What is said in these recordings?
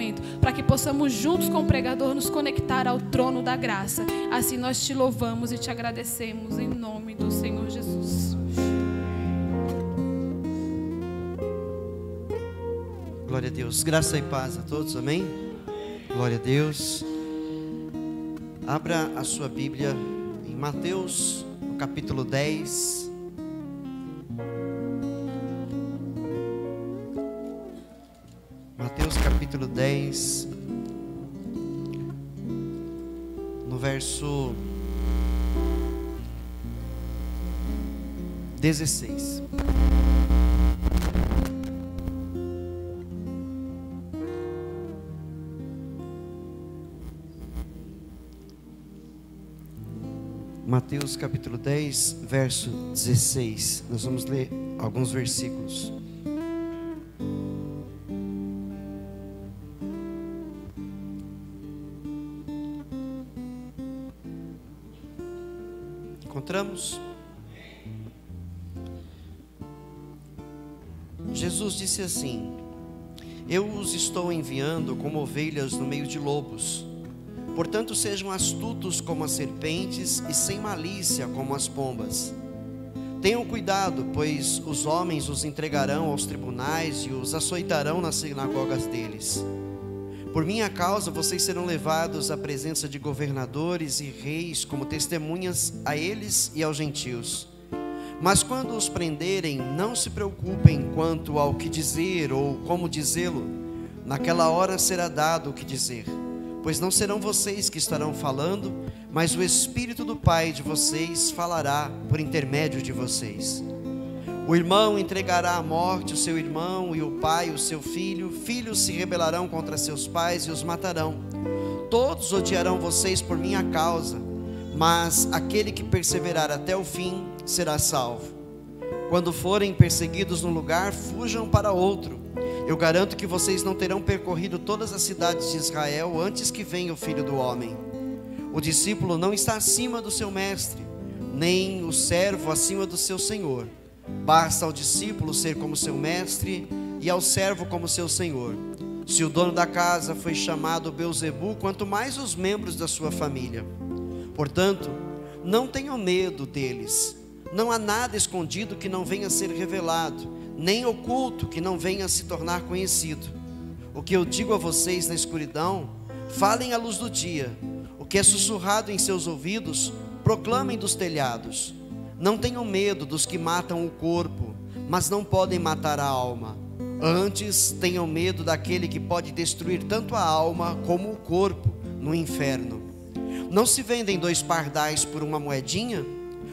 momento, para que possamos juntos com o pregador nos conectar ao trono da graça. Assim nós te louvamos e te agradecemos em nome do Senhor Jesus. Glória a Deus. Graça e paz a todos, amém? Glória a Deus. Abra a sua Bíblia em Mateus, no capítulo 10. Mateus capítulo 10, no verso 16. Mateus capítulo 10, verso 16. Nós vamos ler alguns versículos. Encontramos? Jesus disse assim: eu os estou enviando como ovelhas no meio de lobos. Portanto, sejam astutos como as serpentes e sem malícia como as pombas. Tenham cuidado, pois os homens os entregarão aos tribunais e os açoitarão nas sinagogas deles. Por minha causa, vocês serão levados à presença de governadores e reis como testemunhas a eles e aos gentios. Mas quando os prenderem, não se preocupem quanto ao que dizer ou como dizê-lo. Naquela hora será dado o que dizer. Pois não serão vocês que estarão falando, mas o Espírito do Pai de vocês falará por intermédio de vocês. O irmão entregará à morte o seu irmão, e o pai o seu filho. Filhos se rebelarão contra seus pais e os matarão. Todos odiarão vocês por minha causa, mas aquele que perseverar até o fim será salvo. Quando forem perseguidos num lugar, fujam para outro. Eu garanto que vocês não terão percorrido todas as cidades de Israel antes que venha o Filho do Homem. O discípulo não está acima do seu mestre, nem o servo acima do seu senhor. Basta ao discípulo ser como seu mestre e ao servo como seu senhor. Se o dono da casa foi chamado Beelzebu, quanto mais os membros da sua família. Portanto, não tenham medo deles. Não há nada escondido que não venha a ser revelado, nem oculto que não venha a se tornar conhecido. O que eu digo a vocês na escuridão, falem à luz do dia. O que é sussurrado em seus ouvidos, proclamem dos telhados. Não tenham medo dos que matam o corpo, mas não podem matar a alma. Antes, tenham medo daquele que pode destruir tanto a alma como o corpo no inferno. Não se vendem 2 pardais por uma moedinha?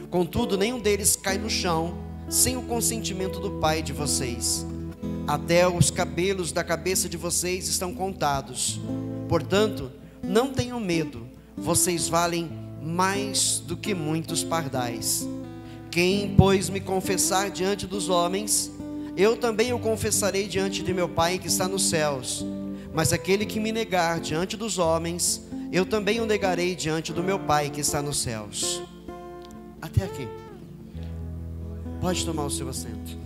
Contudo, nenhum deles cai no chão sem o consentimento do Pai de vocês. Até os cabelos da cabeça de vocês estão contados. Portanto, não tenham medo, vocês valem mais do que muitos pardais. Quem, pois, me confessar diante dos homens, eu também o confessarei diante de meu Pai que está nos céus. Mas aquele que me negar diante dos homens, eu também o negarei diante do meu Pai que está nos céus. Até aqui. Pode tomar o seu assento.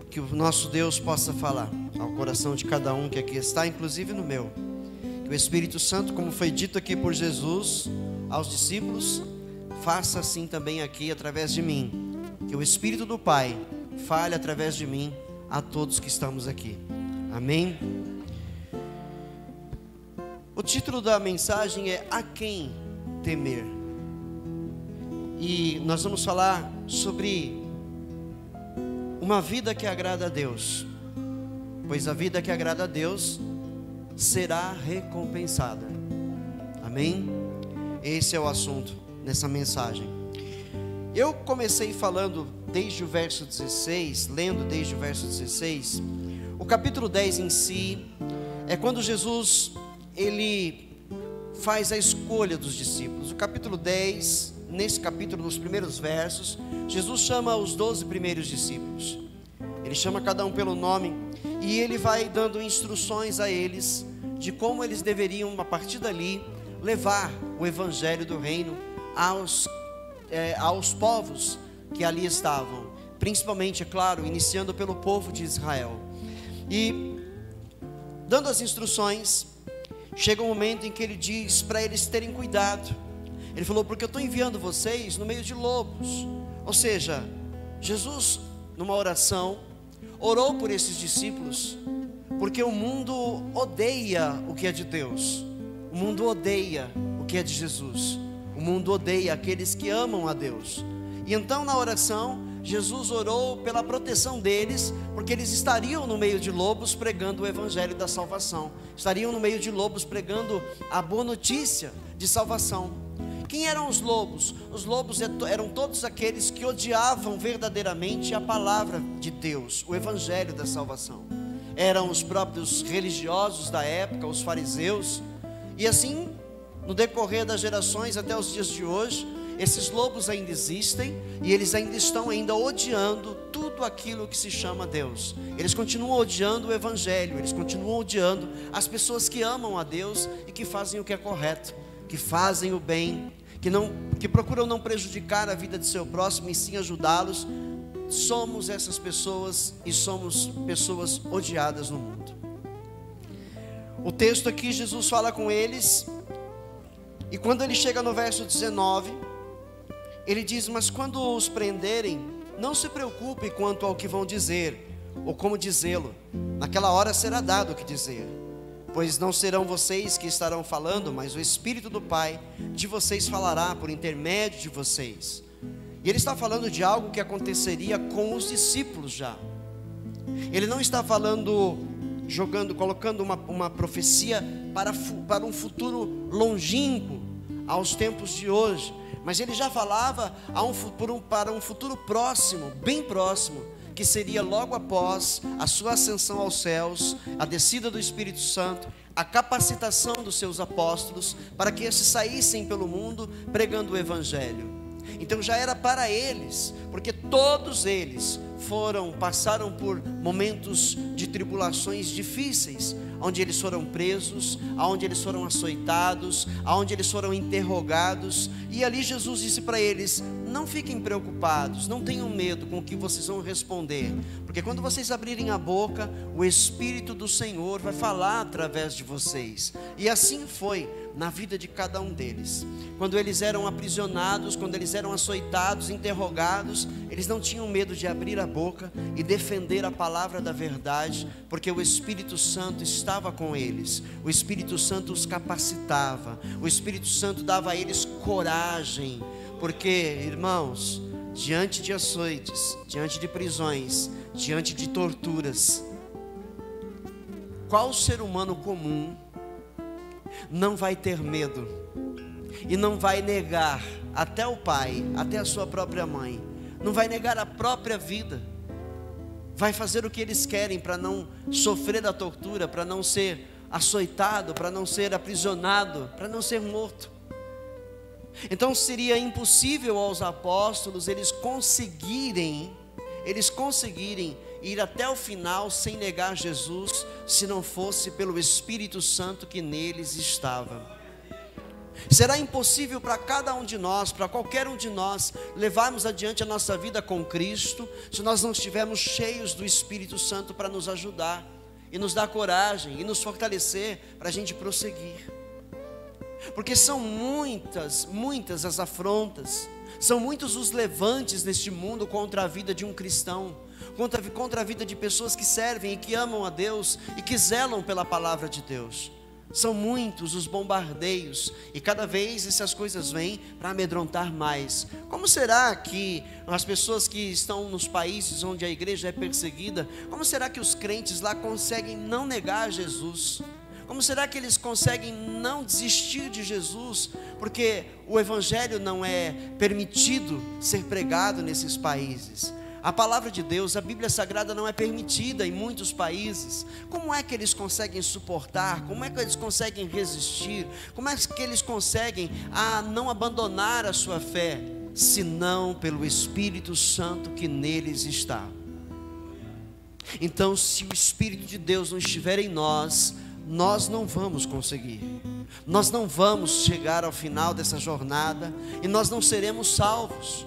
Que o nosso Deus possa falar ao coração de cada um que aqui está, inclusive no meu. Que o Espírito Santo, como foi dito aqui por Jesus aos discípulos, faça assim também aqui através de mim. Que o Espírito do Pai fale através de mim a todos que estamos aqui. Amém? O título da mensagem é A Quem Temer? E nós vamos falar sobre uma vida que agrada a Deus, pois a vida que agrada a Deus será recompensada. Amém? Esse é o assunto nessa mensagem. Eu comecei falando desde o verso 16, lendo desde o verso 16. O capítulo 10 em si é quando Jesus ele faz a escolha dos discípulos. O capítulo 10, nesse capítulo, nos primeiros versos, Jesus chama os 12 primeiros discípulos. Ele chama cada um pelo nome e ele vai dando instruções a eles de como eles deveriam, a partir dali, levar o evangelho do reino aos povos que ali estavam, principalmente, é claro, iniciando pelo povo de Israel. E dando as instruções, chega um momento em que ele diz para eles terem cuidado. Ele falou: porque eu estou enviando vocês no meio de lobos. Ou seja, Jesus, numa oração, orou por esses discípulos, porque o mundo odeia o que é de Deus, o mundo odeia o que é de Jesus, o mundo odeia aqueles que amam a Deus. E então, na oração, Jesus orou pela proteção deles, porque eles estariam no meio de lobos pregando o evangelho da salvação, estariam no meio de lobos pregando a boa notícia de salvação. Quem eram os lobos? Os lobos eram todos aqueles que odiavam verdadeiramente a palavra de Deus, o evangelho da salvação. Eram os próprios religiosos da época, os fariseus. E assim, no decorrer das gerações até os dias de hoje, esses lobos ainda existem, e eles ainda estão odiando tudo aquilo que se chama Deus. Eles continuam odiando o evangelho, eles continuam odiando as pessoas que amam a Deus e que fazem o que é correto, que fazem o bem, que procuram não prejudicar a vida de seu próximo e sim ajudá-los. Somos essas pessoas e somos pessoas odiadas no mundo. O texto aqui, Jesus fala com eles, e quando ele chega no verso 19, ele diz: mas quando os prenderem, não se preocupe quanto ao que vão dizer, ou como dizê-lo. Naquela hora será dado o que dizer, pois não serão vocês que estarão falando, mas o Espírito do Pai de vocês falará por intermédio de vocês. E ele está falando de algo que aconteceria com os discípulos já. Ele não está falando, colocando uma profecia para um futuro longínquo, aos tempos de hoje, mas ele já falava para um futuro próximo, bem próximo, que seria logo após a sua ascensão aos céus, a descida do Espírito Santo, a capacitação dos seus apóstolos, para que esses saíssem pelo mundo pregando o evangelho. Então já era para eles, porque todos eles passaram por momentos de tribulações difíceis, onde eles foram presos, onde eles foram açoitados, onde eles foram interrogados, e ali Jesus disse para eles: não fiquem preocupados, não tenham medo com o que vocês vão responder, porque quando vocês abrirem a boca, o Espírito do Senhor vai falar através de vocês. E assim foi na vida de cada um deles. Quando eles eram aprisionados, quando eles eram açoitados, interrogados, eles não tinham medo de abrir a boca e defender a palavra da verdade, porque o Espírito Santo estava com eles, o Espírito Santo os capacitava, o Espírito Santo dava a eles coragem, porque, irmãos, diante de açoites, diante de prisões, diante de torturas, qual ser humano comum não vai ter medo e não vai negar até o pai, até a sua própria mãe, não vai negar a própria vida, vai fazer o que eles querem para não sofrer da tortura, para não ser açoitado, para não ser aprisionado, para não ser morto? Então seria impossível aos apóstolos eles conseguirem ir até o final sem negar Jesus, se não fosse pelo Espírito Santo que neles estava. Será impossível para cada um de nós, para qualquer um de nós, levarmos adiante a nossa vida com Cristo, se nós não estivermos cheios do Espírito Santo para nos ajudar, e nos dar coragem, e nos fortalecer, para a gente prosseguir. Porque são muitas as afrontas, são muitos os levantes neste mundo contra a vida de um cristão, contra a vida de pessoas que servem e que amam a Deus e que zelam pela palavra de Deus. São muitos os bombardeios, e cada vez essas coisas vêm para amedrontar mais. Como será que as pessoas que estão nos países onde a igreja é perseguida, como será que os crentes lá conseguem não negar Jesus? Como será que eles conseguem não desistir de Jesus? Porque o evangelho não é permitido ser pregado nesses países. A palavra de Deus, a Bíblia Sagrada não é permitida em muitos países. Como é que eles conseguem suportar? Como é que eles conseguem resistir? Como é que eles conseguem não abandonar a sua fé? Senão pelo Espírito Santo que neles está. Então, se o Espírito de Deus não estiver em nós, nós não vamos conseguir. Nós não vamos chegar ao final dessa jornada e nós não seremos salvos.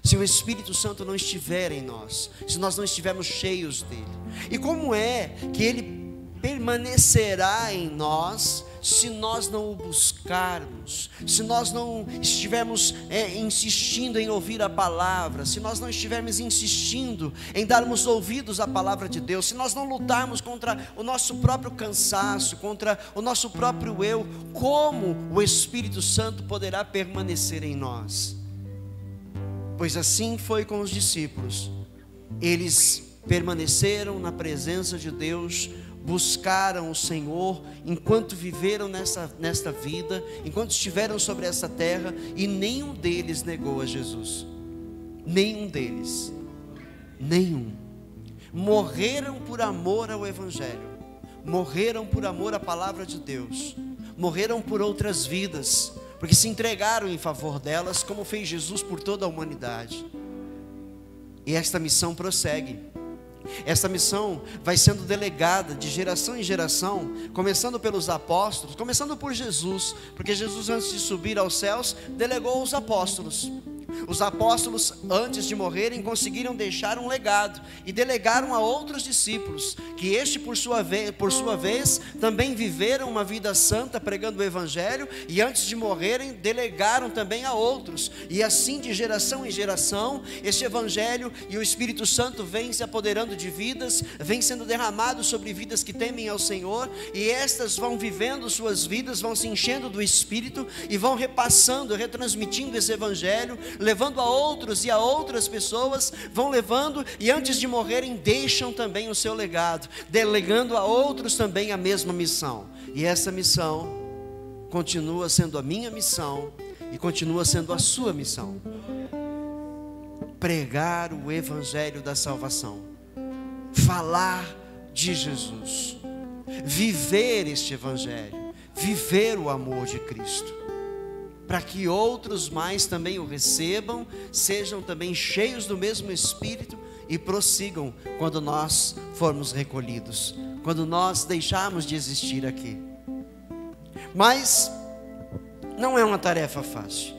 se o Espírito Santo não estiver em nós, se nós não estivermos cheios dele? E como é que ele permanecerá em nós se nós não o buscarmos, se nós não estivermos insistindo em ouvir a palavra, se nós não estivermos insistindo em darmos ouvidos à palavra de Deus, se nós não lutarmos contra o nosso próprio cansaço, contra o nosso próprio eu? Como o Espírito Santo poderá permanecer em nós? Pois assim foi com os discípulos. Eles permaneceram na presença de Deus, buscaram o Senhor enquanto viveram nesta vida, enquanto estiveram sobre essa terra, e nenhum deles negou a Jesus. Nenhum deles. Nenhum. Morreram por amor ao Evangelho. Morreram por amor à palavra de Deus. Morreram por outras vidas, porque se entregaram em favor delas, como fez Jesus por toda a humanidade. E esta missão prossegue. Esta missão vai sendo delegada de geração em geração, começando pelos apóstolos, começando por Jesus, porque Jesus, antes de subir aos céus, delegou aos apóstolos. Os apóstolos, antes de morrerem, conseguiram deixar um legado e delegaram a outros discípulos, que este, por sua vez, também viveram uma vida santa pregando o Evangelho, e antes de morrerem, delegaram também a outros. E assim, de geração em geração, este Evangelho e o Espírito Santo vem se apoderando de vidas, vem sendo derramado sobre vidas que temem ao Senhor, e estas vão vivendo suas vidas, vão se enchendo do Espírito e vão repassando, retransmitindo esse Evangelho, levando a outros e a outras pessoas, vão levando, e antes de morrerem deixam também o seu legado, delegando a outros também a mesma missão. E essa missão continua sendo a minha missão e continua sendo a sua missão: pregar o Evangelho da salvação, falar de Jesus, viver este Evangelho, viver o amor de Cristo, para que outros mais também o recebam, sejam também cheios do mesmo Espírito e prossigam quando nós formos recolhidos, quando nós deixarmos de existir aqui. Mas não é uma tarefa fácil,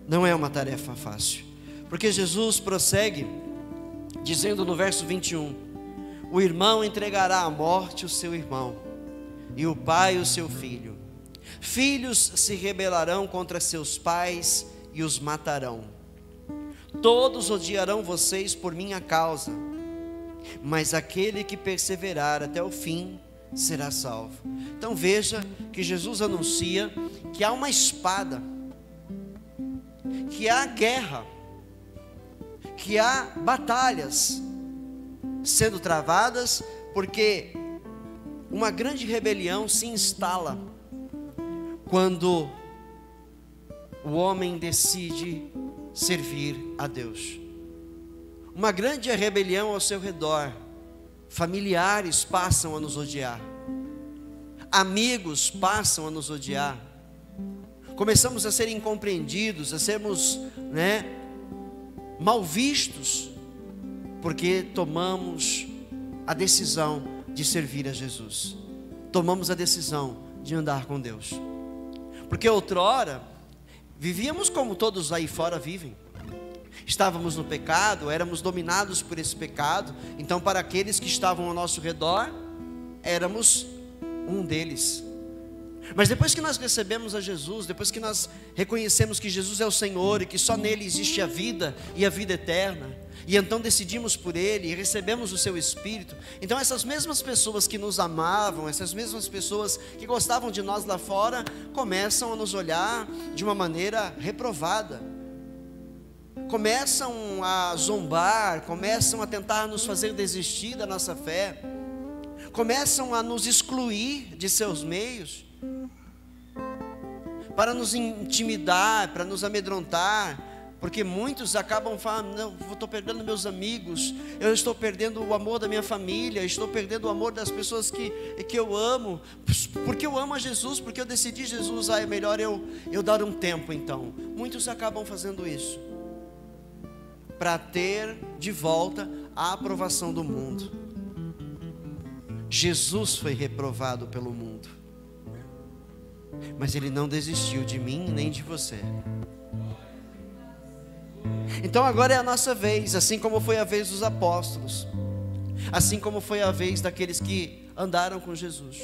não é uma tarefa fácil, porque Jesus prossegue dizendo no verso 21, o irmão entregará à morte o seu irmão, e o pai o seu filho. Filhos se rebelarão contra seus pais e os matarão. Todos odiarão vocês por minha causa, mas aquele que perseverar até o fim será salvo. Então veja que Jesus anuncia que há uma espada, que há guerra, que há batalhas sendo travadas, porque uma grande rebelião se instala quando o homem decide servir a Deus. Uma grande rebelião ao seu redor. Familiares passam a nos odiar, amigos passam a nos odiar, começamos a ser incompreendidos, a sermos mal vistos, porque tomamos a decisão de servir a Jesus, tomamos a decisão de andar com Deus. Porque outrora vivíamos como todos aí fora vivem. Estávamos no pecado, éramos dominados por esse pecado. Então, para aqueles que estavam ao nosso redor, éramos um deles. Mas depois que nós recebemos a Jesus, depois que nós reconhecemos que Jesus é o Senhor e que só nele existe a vida e a vida eterna, e então decidimos por Ele e recebemos o Seu Espírito, então essas mesmas pessoas que nos amavam, essas mesmas pessoas que gostavam de nós lá fora, começam a nos olhar de uma maneira reprovada, começam a zombar, começam a tentar nos fazer desistir da nossa fé, começam a nos excluir de seus meios, para nos intimidar, para nos amedrontar, porque muitos acabam falando, não, eu estou perdendo meus amigos, eu estou perdendo o amor da minha família, estou perdendo o amor das pessoas que eu amo, porque eu amo a Jesus, porque eu decidi Jesus, é melhor eu dar um tempo então. Muitos acabam fazendo isso, para ter de volta a aprovação do mundo. Jesus foi reprovado pelo mundo, mas Ele não desistiu de mim nem de você. Então agora é a nossa vez, assim como foi a vez dos apóstolos, assim como foi a vez daqueles que andaram com Jesus,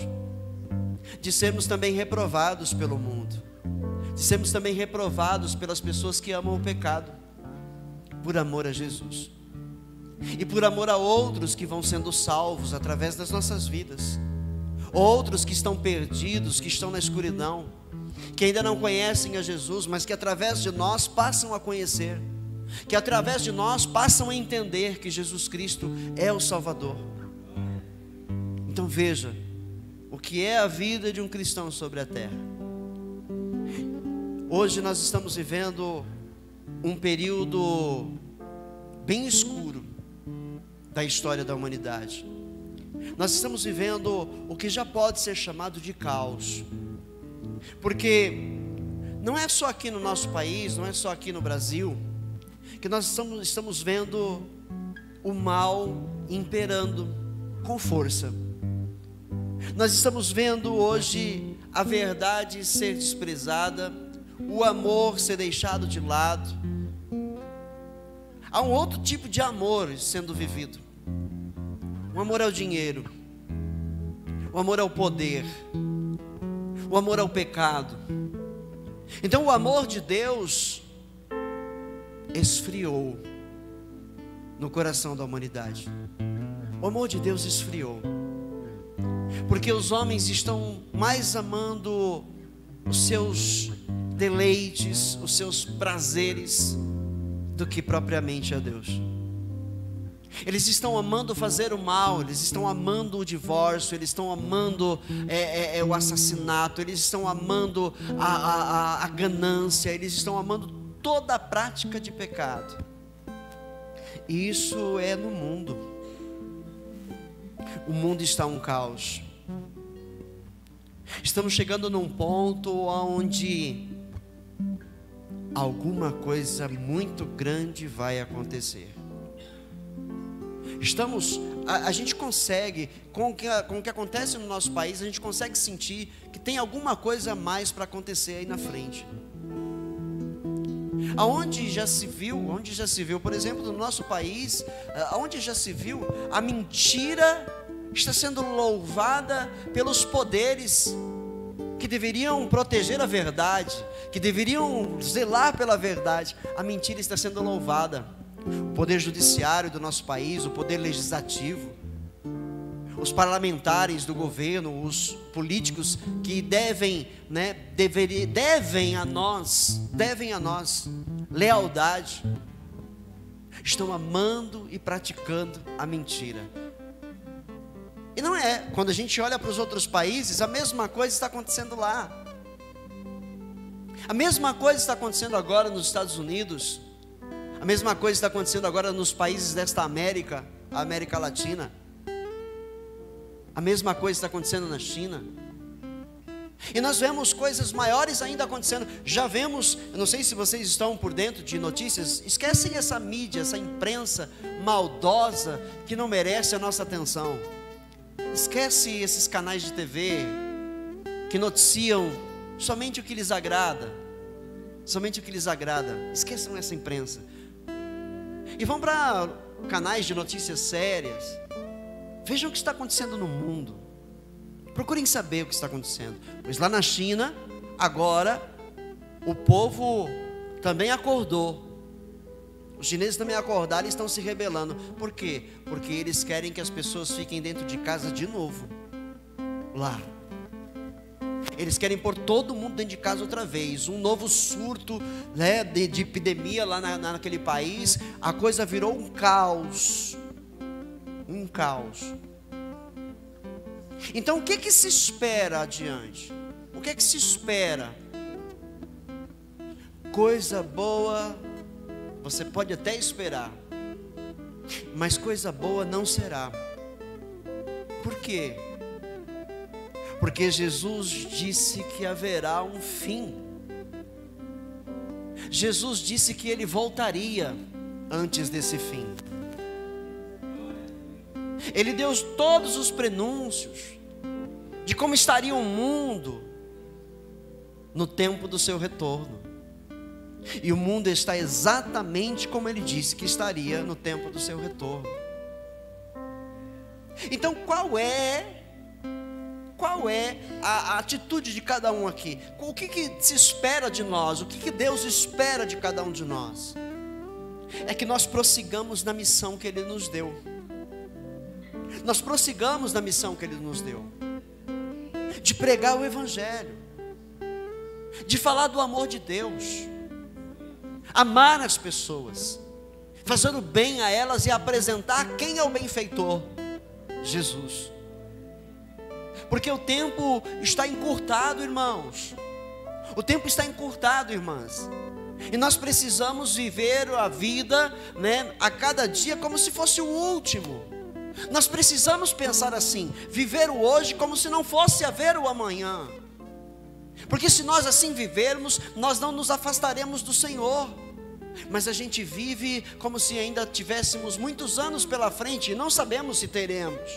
de sermos também reprovados pelo mundo, de sermos também reprovados pelas pessoas que amam o pecado, por amor a Jesus, e por amor a outros que vão sendo salvos através das nossas vidas, outros que estão perdidos, que estão na escuridão, que ainda não conhecem a Jesus, mas que através de nós passam a conhecer, que através de nós passam a entender que Jesus Cristo é o Salvador. Então veja, o que é a vida de um cristão sobre a terra. Hoje nós estamos vivendo um período bem escuro da história da humanidade. Nós estamos vivendo o que já pode ser chamado de caos, porque não é só aqui no nosso país, não é só aqui no Brasil, que nós estamos vendo o mal imperando com força. Nós estamos vendo hoje a verdade ser desprezada, o amor ser deixado de lado. Há um outro tipo de amor sendo vivido, o amor ao dinheiro, o amor ao poder, o amor ao pecado. Então o amor de Deus esfriou no coração da humanidade. O amor de Deus esfriou, porque os homens estão mais amando os seus deleites, os seus prazeres, do que propriamente a Deus. Eles estão amando fazer o mal, eles estão amando o divórcio, eles estão amando o assassinato, eles estão amando a ganância, eles estão amando toda a prática de pecado. E isso é no mundo. O mundo está um caos. Estamos chegando num ponto onde alguma coisa muito grande vai acontecer. A gente consegue, com o que acontece no nosso país, a gente consegue sentir que tem alguma coisa a mais para acontecer aí na frente. Onde já se viu, por exemplo, no nosso país, onde já se viu, a mentira está sendo louvada pelos poderes que deveriam proteger a verdade, que deveriam zelar pela verdade. A mentira está sendo louvada. O poder judiciário do nosso país, o poder legislativo, os parlamentares do governo, os políticos que devem a nós lealdade, estão amando e praticando a mentira. E não é, quando a gente olha para os outros países, a mesma coisa está acontecendo lá. A mesma coisa está acontecendo agora nos Estados Unidos. A mesma coisa está acontecendo agora nos países desta América, a América Latina. A mesma coisa está acontecendo na China. E nós vemos coisas maiores ainda acontecendo. Já vemos, eu não sei se vocês estão por dentro de notícias, esquecem essa mídia, essa imprensa maldosa que não merece a nossa atenção. Esquece esses canais de TV que noticiam somente o que lhes agrada. Somente o que lhes agrada. Esqueçam essa imprensa. E vão para canais de notícias sérias. Vejam o que está acontecendo no mundo. Procurem saber o que está acontecendo. Pois lá na China, agora, o povo também acordou. Os chineses também acordaram e estão se rebelando. Por quê? Porque eles querem que as pessoas fiquem dentro de casa de novo. Lá. Eles querem pôr todo mundo dentro de casa outra vez. Um novo surto, né, de epidemia lá naquele país. A coisa virou um caos. Um caos. Então o que se espera adiante? O que se espera? Coisa boa você pode até esperar, mas coisa boa não será. Por quê? Porque Jesus disse que haverá um fim. Jesus disse que Ele voltaria antes desse fim. Ele deu todos os prenúncios de como estaria o mundo no tempo do seu retorno. E o mundo está exatamente como Ele disse que estaria no tempo do seu retorno. Então qual é a atitude de cada um aqui? O que se espera de nós? O que Deus espera de cada um de nós? É que nós prossigamos na missão que Ele nos deu. Nós prossigamos na missão que Ele nos deu, de pregar o Evangelho, de falar do amor de Deus, amar as pessoas, fazendo bem a elas e apresentar quem é o benfeitor: Jesus. Porque o tempo está encurtado, irmãos. O tempo está encurtado, irmãs. E nós precisamos viver a vida, a cada dia como se fosse o último. Nós precisamos pensar assim, viver o hoje como se não fosse haver o amanhã. Porque se nós assim vivermos, nós não nos afastaremos do Senhor. Mas a gente vive como se ainda tivéssemos muitos anos pela frente e não sabemos se teremos.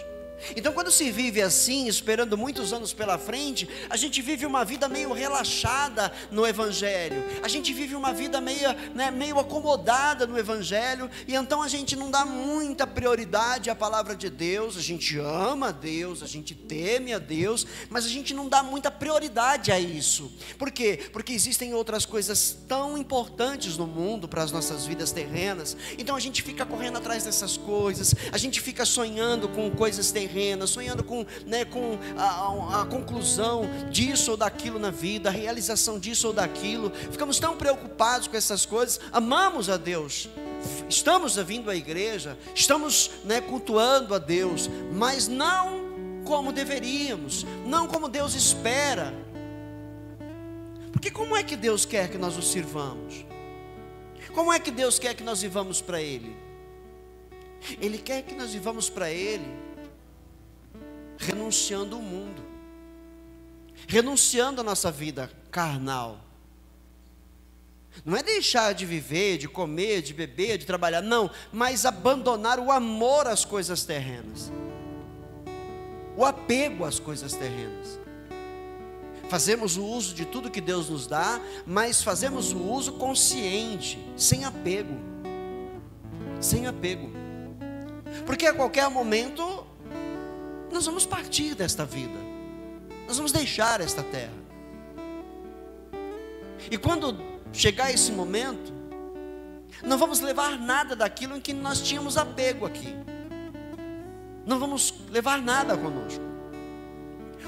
Então quando se vive assim, esperando muitos anos pela frente, a gente vive uma vida meio relaxada no Evangelho. A gente vive uma vida meio acomodada no Evangelho. E então a gente não dá muita prioridade à palavra de Deus. A gente ama a Deus, a gente teme a Deus, mas a gente não dá muita prioridade a isso. Por quê? Porque existem outras coisas tão importantes no mundo para as nossas vidas terrenas. Então a gente fica correndo atrás dessas coisas. A gente fica sonhando com coisas terrenas, sonhando com a conclusão disso ou daquilo na vida, a realização disso ou daquilo. Ficamos tão preocupados com essas coisas. Amamos a Deus, estamos vindo à igreja, estamos cultuando a Deus, mas não como deveríamos, não como Deus espera. Porque como é que Deus quer que nós o sirvamos? Como é que Deus quer que nós vivamos para Ele? Ele quer que nós vivamos para Ele renunciando o mundo, renunciando a nossa vida carnal. Não é deixar de viver, de comer, de beber, de trabalhar, não, mas abandonar o amor às coisas terrenas, o apego às coisas terrenas. Fazemos o uso de tudo que Deus nos dá, mas fazemos o uso consciente, sem apego, porque a qualquer momento nós vamos partir desta vida, nós vamos deixar esta terra. E quando chegar esse momento, não vamos levar nada daquilo em que nós tínhamos apego aqui. Não vamos levar nada conosco.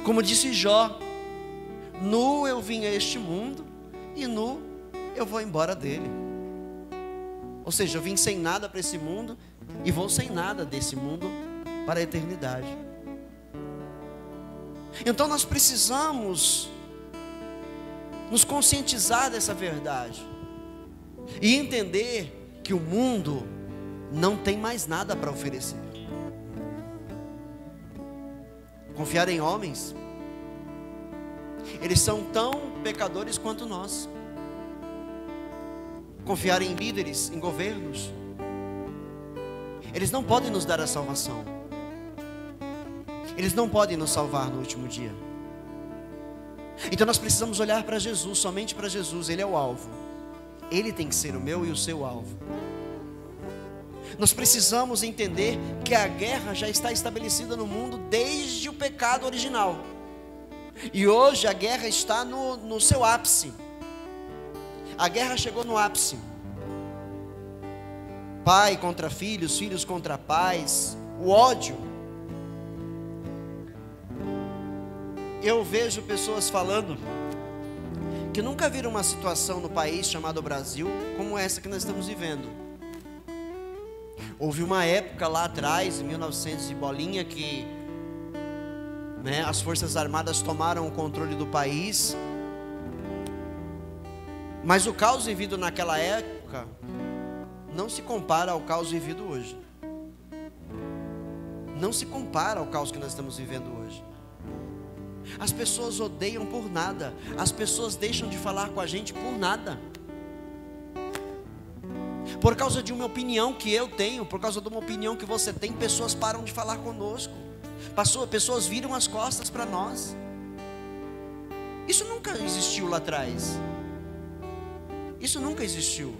Como disse Jó: nu eu vim a este mundo e nu eu vou embora dele. Ou seja, eu vim sem nada para esse mundo e vou sem nada desse mundo para a eternidade. Então nós precisamos nos conscientizar dessa verdade e entender que o mundo não tem mais nada para oferecer. Confiar em homens, eles são tão pecadores quanto nós. Confiar em líderes, em governos, eles não podem nos dar a salvação. Eles não podem nos salvar no último dia. Então nós precisamos olhar para Jesus, somente para Jesus. Ele é o alvo. Ele tem que ser o meu e o seu alvo. Nós precisamos entender que a guerra já está estabelecida no mundo desde o pecado original. E hoje a guerra está no seu ápice. A guerra chegou no ápice. Pai contra filhos, filhos contra pais, o ódio. Eu vejo pessoas falando que nunca viram uma situação no país chamado Brasil como essa que nós estamos vivendo. Houve uma época lá atrás, em 1900 e bolinha, que as Forças Armadas tomaram o controle do país. Mas o caos vivido naquela época não se compara ao caos vivido hoje. Não se compara ao caos que nós estamos vivendo hoje. As pessoas odeiam por nada. As pessoas deixam de falar com a gente por nada. Por causa de uma opinião que eu tenho, por causa de uma opinião que você tem, pessoas param de falar conosco. Pessoas viram as costas para nós. Isso nunca existiu lá atrás. Isso nunca existiu.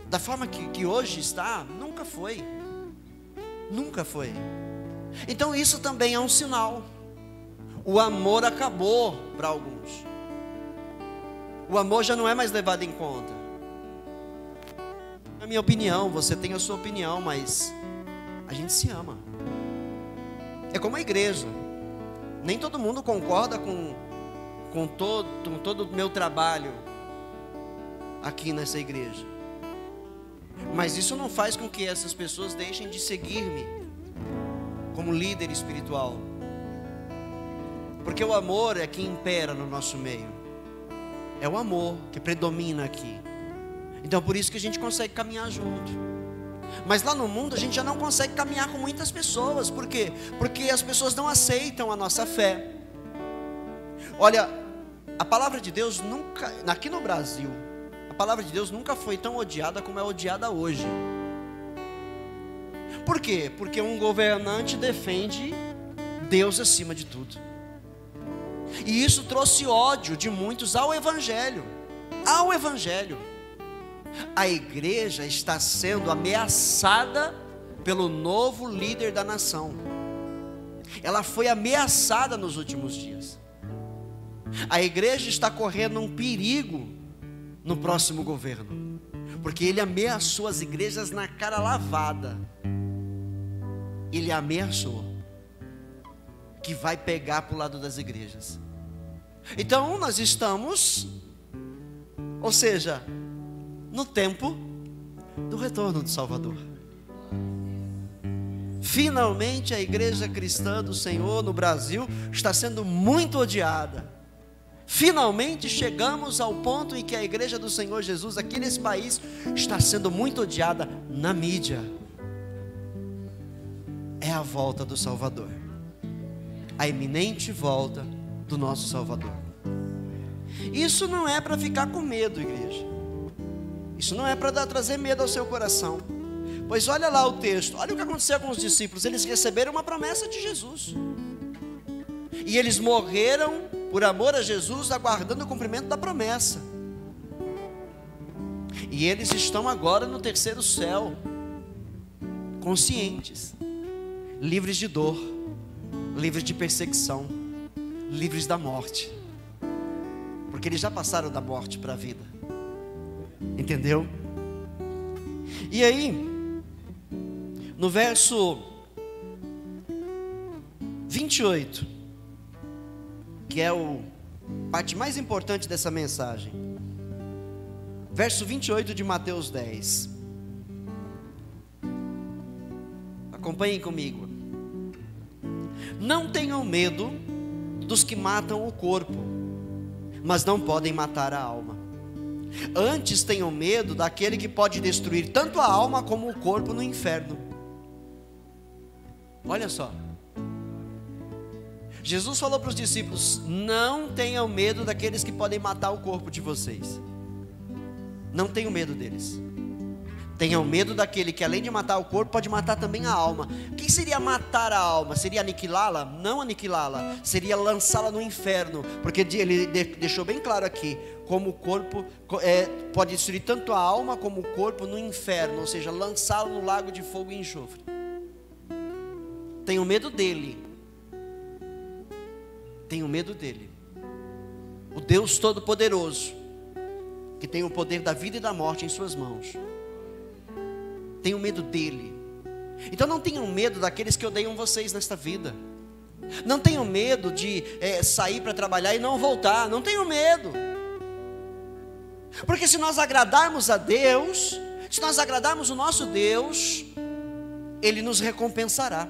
Da forma que hoje está, nunca foi. Nunca foi. Então isso também é um sinal. O amor acabou para alguns. O amor já não é mais levado em conta. Na minha opinião, você tem a sua opinião, mas a gente se ama. É como a igreja. Nem todo mundo concorda com todo o meu trabalho aqui nessa igreja. Mas isso não faz com que essas pessoas deixem de seguir-me como líder espiritual. Porque o amor é que impera no nosso meio. É o amor que predomina aqui. Então por isso que a gente consegue caminhar junto. Mas lá no mundo a gente já não consegue caminhar com muitas pessoas. Por quê? Porque as pessoas não aceitam a nossa fé. Olha, a palavra de Deus nunca, aqui no Brasil, a palavra de Deus nunca foi tão odiada como é odiada hoje. Por quê? Porque um governante defende Deus acima de tudo. E isso trouxe ódio de muitos ao Evangelho. Ao Evangelho. A igreja está sendo ameaçada pelo novo líder da nação. Ela foi ameaçada nos últimos dias. A igreja está correndo um perigo no próximo governo, porque ele ameaçou as igrejas na cara lavada. Ele ameaçou que vai pegar para o lado das igrejas. Então nós estamos, ou seja, no tempo do retorno do Salvador. Finalmente a igreja cristã do Senhor no Brasil está sendo muito odiada. Finalmente chegamos ao ponto em que a igreja do Senhor Jesus aqui nesse país está sendo muito odiada na mídia. É a volta do Salvador, a iminente volta do nosso Salvador. Isso não é para ficar com medo, igreja. Isso não é para trazer medo ao seu coração. Pois olha lá o texto, olha o que aconteceu com os discípulos. Eles receberam uma promessa de Jesus, e eles morreram por amor a Jesus, aguardando o cumprimento da promessa. E eles estão agora no terceiro céu, conscientes, livres de dor, livres de perseguição, livres da morte, porque eles já passaram da morte para a vida. Entendeu? E aí, no verso 28, que é a parte mais importante dessa mensagem, verso 28 de Mateus 10. Acompanhem comigo. Não tenham medo dos que matam o corpo, mas não podem matar a alma. Antes tenham medo daquele que pode destruir tanto a alma como o corpo no inferno. Olha só, Jesus falou para os discípulos: não tenham medo daqueles que podem matar o corpo de vocês. Não tenham medo deles. Tenham medo daquele que, além de matar o corpo, pode matar também a alma. O que seria matar a alma? Seria aniquilá-la? Não aniquilá-la, seria lançá-la no inferno. Porque ele deixou bem claro aqui, como o corpo pode destruir tanto a alma como o corpo no inferno, ou seja, lançá-lo no lago de fogo e enxofre. Tenho medo dele. Tenho medo dele. O Deus Todo-Poderoso, que tem o poder da vida e da morte em suas mãos. Tenho medo dele. Então não tenham medo daqueles que odeiam vocês nesta vida. Não tenham medo de sair para trabalhar e não voltar. Não tenham medo. Porque se nós agradarmos a Deus, se nós agradarmos o nosso Deus, Ele nos recompensará.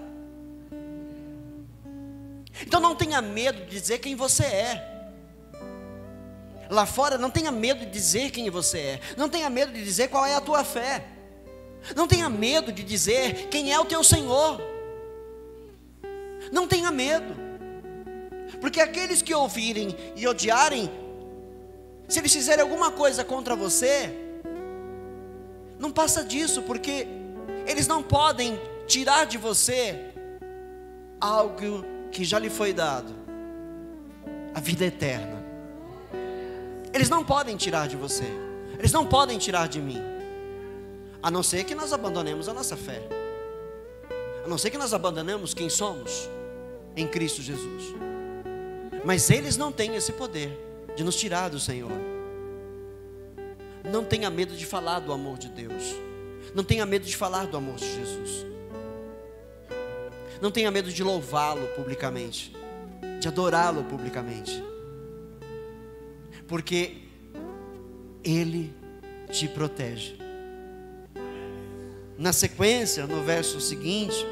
Então não tenha medo de dizer quem você é. Lá fora não tenha medo de dizer quem você é. Não tenha medo de dizer qual é a tua fé. Não tenha medo de dizer quem é o teu Senhor. Não tenha medo. Porque aqueles que ouvirem e odiarem, se eles fizerem alguma coisa contra você, não passa disso, porque eles não podem tirar de você algo que já lhe foi dado, a vida eterna. Eles não podem tirar de você. Eles não podem tirar de mim, a não ser que nós abandonemos a nossa fé, a não ser que nós abandonemos quem somos em Cristo Jesus. Mas eles não têm esse poder de nos tirar do Senhor. Não tenha medo de falar do amor de Deus. Não tenha medo de falar do amor de Jesus. Não tenha medo de louvá-lo publicamente, de adorá-lo publicamente, porque Ele te protege. Na sequência, no verso seguinte,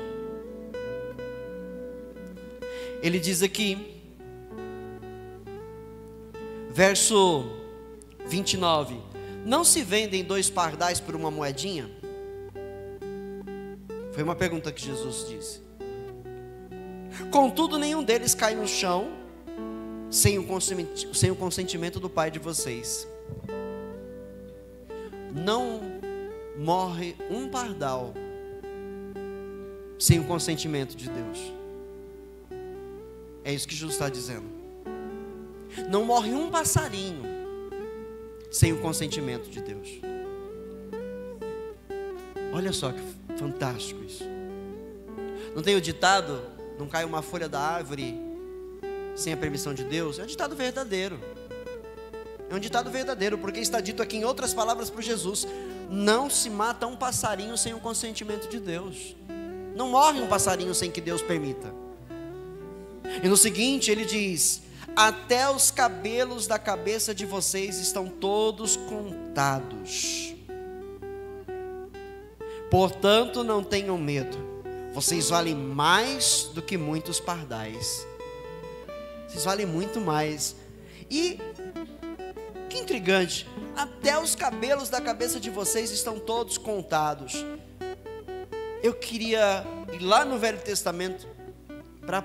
ele diz aqui, verso 29, não se vendem 2 pardais por uma moedinha? Foi uma pergunta que Jesus disse. Contudo, nenhum deles cai no chão sem o consentimento do Pai de vocês. Não morre um pardal sem o consentimento de Deus. É isso que Jesus está dizendo. Não morre um passarinho sem o consentimento de Deus. Olha só que fantástico isso. Não tem o ditado, não cai uma folha da árvore sem a permissão de Deus? É um ditado verdadeiro. É um ditado verdadeiro, porque está dito aqui em outras palavras por Jesus: não se mata um passarinho sem o consentimento de Deus. Não morre um passarinho sem que Deus permita. E no seguinte ele diz: até os cabelos da cabeça de vocês estão todos contados. Portanto, não tenham medo. Vocês valem mais do que muitos pardais. Vocês valem muito mais. E que intrigante, até os cabelos da cabeça de vocês estão todos contados. Eu queria ir lá no Velho Testamento